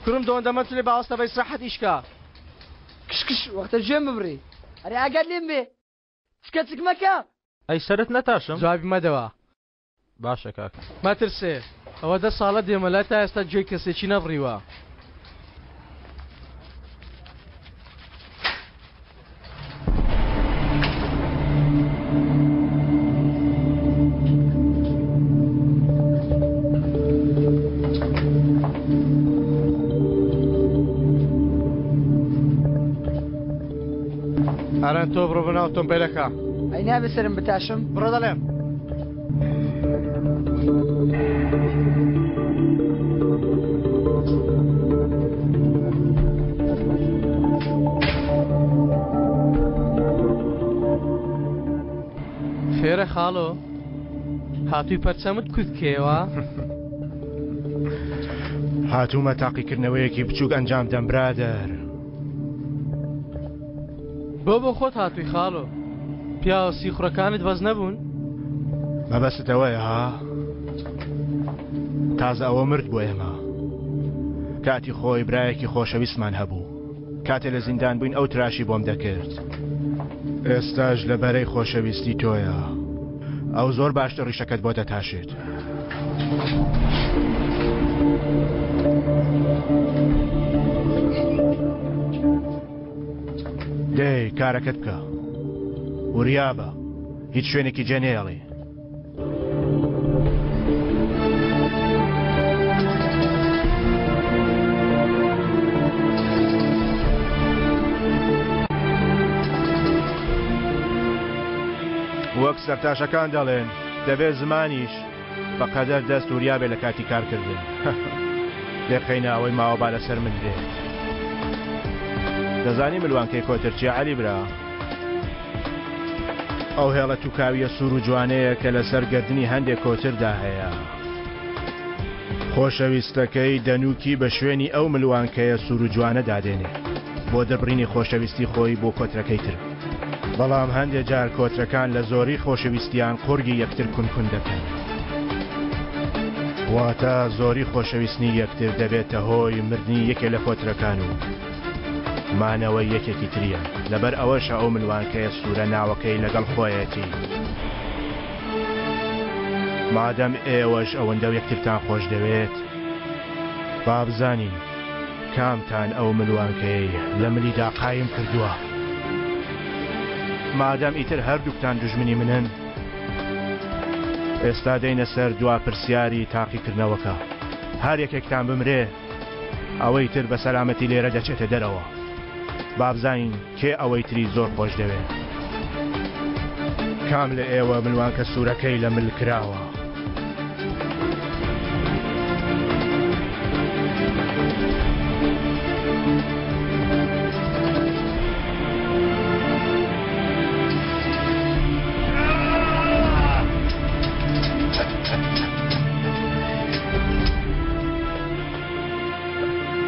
كرم دون دمت لي باوستا بيس راحت إشكا كش وقت الجيم ببري أري أقعد لي مبي سكتك مكا أي سرت نتاشم جوابي ما دوا باشا كاك ما ترسي ئەوە 10 ساڵە دێمە تا ئێستا گوێی کەسێکی نەبڕیوە ئەرەن تۆ بڕۆ بناو ئۆتۆمبیلەکە ئەی نابێ سرم بتاشم بڕۆ دەڵێم فێرە خاڵۆ هاتووی پەرچەمت کووتکێوە هاتوومە تاقیکردنەوەیەکی بچووک ئەنجام دەم برادەر بۆ خۆت هاتووی خاڵۆ پیاوە سیخڕەکانت بەس نەبوون مەبەستەوەیە ها تازە ئەوە مرد بۆ ئێمە کاتی خۆی برایەکی خۆشەویستمان هەبوو کاتێ لە زیندان بووین ئەو تراشی بۆم دەکرد ئێستاش لەبەرەی خۆشەویستی تۆیە ئەو زۆر باشتر ڕیشەکەت بۆ دەتاشێت دەی کارەکەت بکە وریابە هیچ شوێنێکی جێنێڵێ وەک سەرتاشەکان دەڵێن دەبێت زمانیش بەقەدەر دەست وریابێ لە کاتی کارکردن لێقەینە ئەوەی ماوەبا لەسەر من درێت دەزانی ملوانکەی کۆترچی عەلی برا ئەو هێڵە تووکاویە سوور و جوانەیە کە لەسەر گردنی هەندێک کۆتردا هەیە خۆشەویستەکەی دەنووکی بە شوێنی ئەو ملوانکەیە سوور و جوانە دادێنێ بۆ دەبڕینی خۆشەویستی خۆی بۆ کۆترەکەی تر بەڵام هەندێک جار کۆترەکان لە زۆری خۆشەویستیان قورگی یەکتر کونکون دەکەن واتە زۆری خۆشەویستنی یەکتر دەبێتە هۆی مردنی یەکێ لە کۆترەکان و مانەوەی یەکێکی تریە لەبەر ئەوەشە ئەو ملوانکەیە سوورە ناوەکەی لەگەڵ خۆیەتی مادەم ئێوەش ئەوەندە یەکترتان خۆش دەوێت با بزانین کامتان ئەو ملوانکەی لە ملیدا قایم کردووە مادەم ئیتر هەردووکتان دوژمنی منن ئێستا دەینە سەر دوا پرسیاری تاقیکردنەوەکە هەر یەکێکتان بمرێ ئەوەی تر بە سەلامەتی لێرە دەچێتە دەرەوە بابزین کێ ئەوەی تری زۆر خۆش دەوێت کام لە ئێوە ملوانکە سوورەکەی لە مل کراوە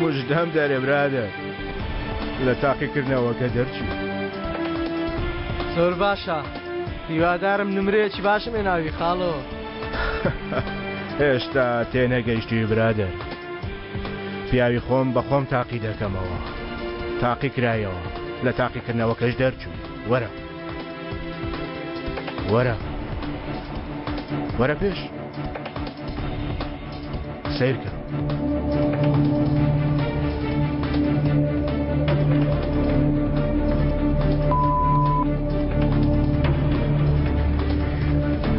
مژدەم دەرێ برادەر لە تاقیکردنەوەکە دەرچوو زۆر باشە هیوادارم نمرەیەکی باشم هێناوی خاڵۆ هێشتا تێنەگەیشتی برادەر پیاوی خۆم بە خۆم تاقی دەکەمەوە تاقی کرایەوە لە تاقیکردنەوەکەش دەرچوو وەرە وەرە وەرە پێش سیرکە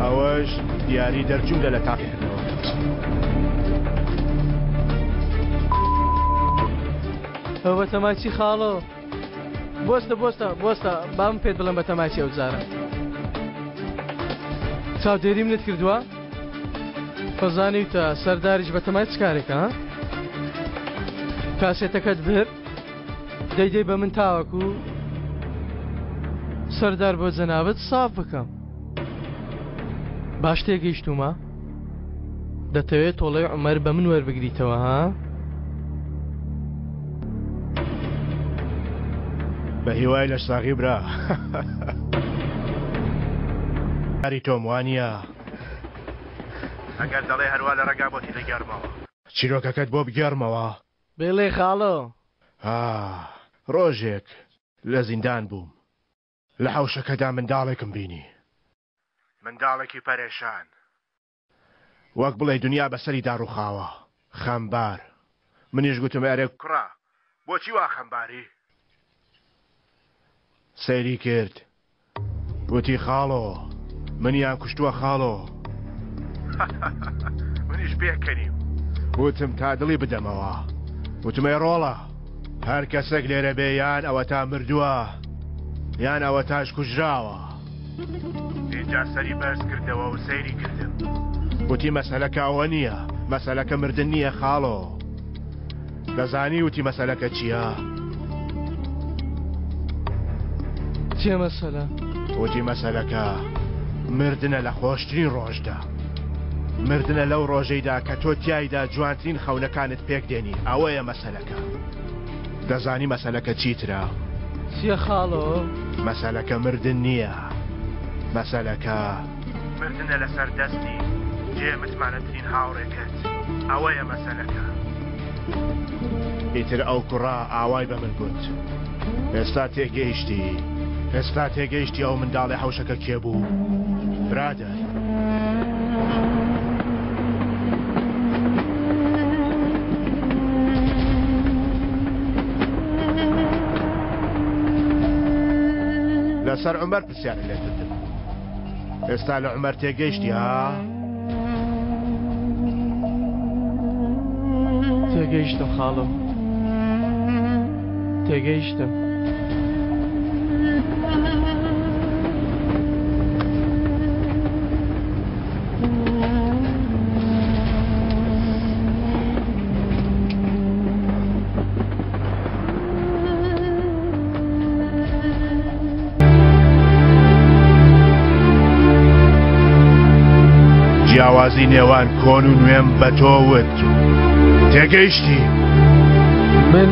ئەوەش دیاری دەرچوونە لە تاقیکردنەوە ئەو بە تەماچی خاڵۆ بۆستە بام پێت بڵم بە تەماچی ئەو جارە چاودێری منت کردووە فەزانیتە سەرداریش بە تەمای چ کارێکە ها کاسێتەکەت برد دەیدەی بە من تاوەکو سەردار بۆ جەنابەت ساف بکەم باش تێگەیشتومە دەتەوێت تۆڵەی عومەر بە من وەربگریتەوە ها بە هیوای لە ساغی برا یاری تۆم وانە ئەگەر دەڵێ هەروە لە ڕێگا بۆتی دەگەڕمەوە چیرۆکەکەت بۆ بگەڕمەوە بێڵێ خاڵۆ ڕۆژێک لە زیندان بووم لە حەوشەکەدا منداڵێکم بینی منداڵێکی پەرێشان وەک بڵێ دنیا بەسەری داڕوخاوە خەمبار منیش گوتم ئەرێ کوڕا بۆچی وا خەمباری سەیری کرد وتی خاڵۆ منیان کوشتووە خاڵۆ منیش پێکەنیم وتم تا دڵی بدەمەوە وتمەی ڕۆڵە هەر کەسێک لێرە بێ یان ئەوە تا مردووە یان ئەوە تاش کوژراوە اینجا سەری بەرز کردەوە و سەیری کردم وتی مەسەلەکە ئەوە نییە مەسەلەکە مردن نییە خاڵۆ دەزانی وتی مەسەلەکە چییە؟ چێ مەسەلە؟ وتی مەسەلەکە مردنە لە خۆشترین ڕۆژدا مردنە لەو ڕۆژەیدا کە تۆ تیایدا جوانترین خەونەکانت پێک دێنی ئەوەیە مەسەلەکە دەزانی مەسەلەکە چیترا؟ چییە خاڵۆ؟ مەسەلەکە مردن نییە مەسەلەکە مردنە لەسەر دەستی جێ متمانەترین هاوڕێکت ئەوەیە مەسەلەکە ئیتر ئەو کوڕا ئاوای بە من گوت ئێستا تێگەیشتی ئەو منداڵی حەوشەکە کێ بوو برادەر لەسەر عومەر پرسیارە لێ کردم ئێستا لە عومەر تێگەیشتی ها؟ تێگەیشتم خاڵم تێگەیشتم جیاوازی نێوان کۆن و نوێم بە تۆوت تێگەیشتی من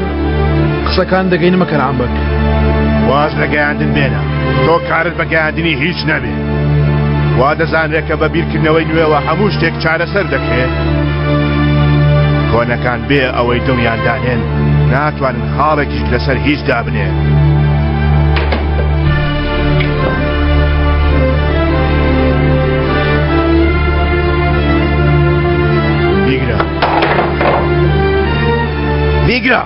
قسەکان دەگەینمە کەرامبەر واز لە گەیاندن بێنە تۆ کارت بە گەیاندنی هیچ نەبێ وا دەزانرێت کە بە بیرکردنەوەی نوێوە هەموو شتێک چارەسەر دەکرێت کۆنەکان بێ ئەوەی دڵیاندانێن ناتوانن خاڵێکیش لەسەر هیچ دابنێن بیگرە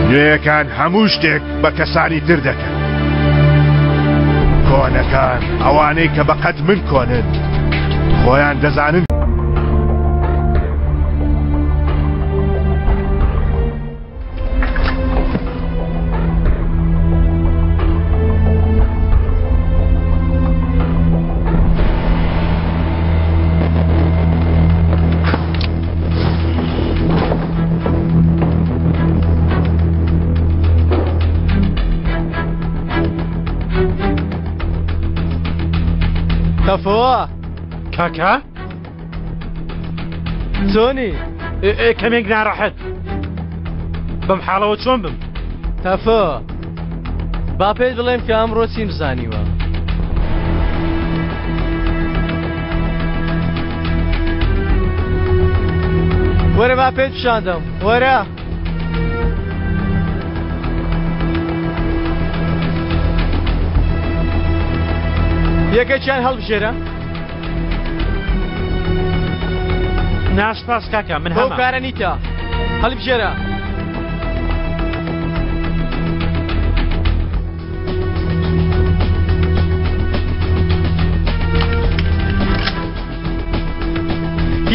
نوێیەکان هەموو شتێک بە کەسانی تر دەکەن کۆنەکان ئەوانەی کە بەقەد من کۆنن خۆیان دەزانن تەفەوە کاکا چۆنی؟ کەمێک ناڕەحەت بەم حاڵەوە چۆن بم؟ تەفەوە با پێی بڵێم کە ئەمڕۆ چیم زانیوە وەرە با پێت پیشاندەم وەرە یەکێکیان هەڵبژێرە ناسپاس کاکا من بەو هەمە کارە نیتە هەڵبژێرە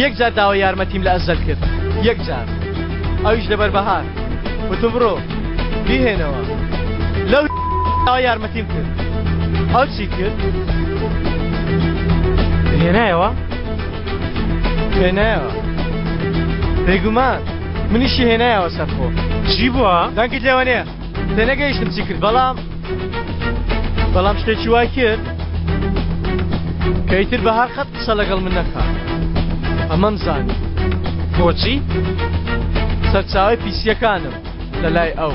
یەک جار داوای یارمەتیم لە ئەزەل کرد یەک جار ئەویش لەبەر بەهار وتم بڕۆ بیهێنەوە لەو داوای یارمەتیم کرد ئەو چی کرد؟ هێنایەوە؟ هێنایەوە بێگومان منیشی هێنایەوە سەرخۆ چی بووە؟ دەنگت لێوە نییە تێنەگەیشتم چی کرد بەڵام شتێکی وای کرد کە ئیتر بەهار خەت قسە لەگەڵ من نەکات ئەمەم زانی بۆچی؟ سەرچاوی پیسیەکانم لە لای ئەو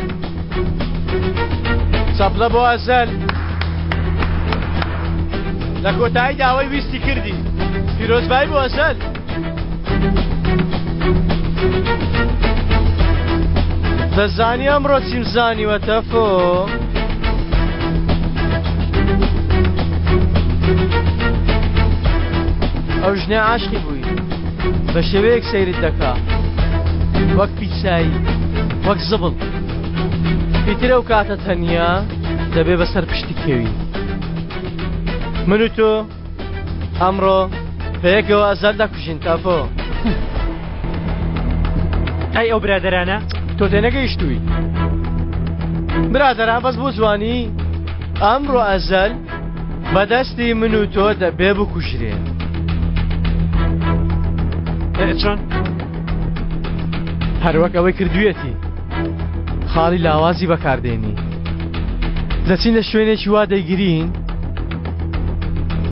چاپلە بۆ ئەزەل لە کۆتایی داوای ویستی کردی پیرۆزبای بۆ ئەزەل دەزانی ئەمڕۆ چیم زانیوەتە فۆ ئەو ژنە عاشقی بووی بە شێوەیەک سەیرت دەکا وەک پیچایی وەک زبڵ پیترە و کاتە تەنیا دەبێ بەسەر پشتی کێوی من و تۆ ئەمڕۆ پێیەکەوە ئەزەل دەکوژین تافۆ ئەی ئەو برادەرانە تۆ تێنەگەیشتووی برادەران بەس بۆ جوانی ئەمڕۆ ئەزەل بەدەستی من و تۆ دەبێ بکوژرێ چۆن هەروەک ئەوەی کردوێتی خاڵی لاوازی بەکاردێنی دەچین لە شوێنێکی وا دەیگرین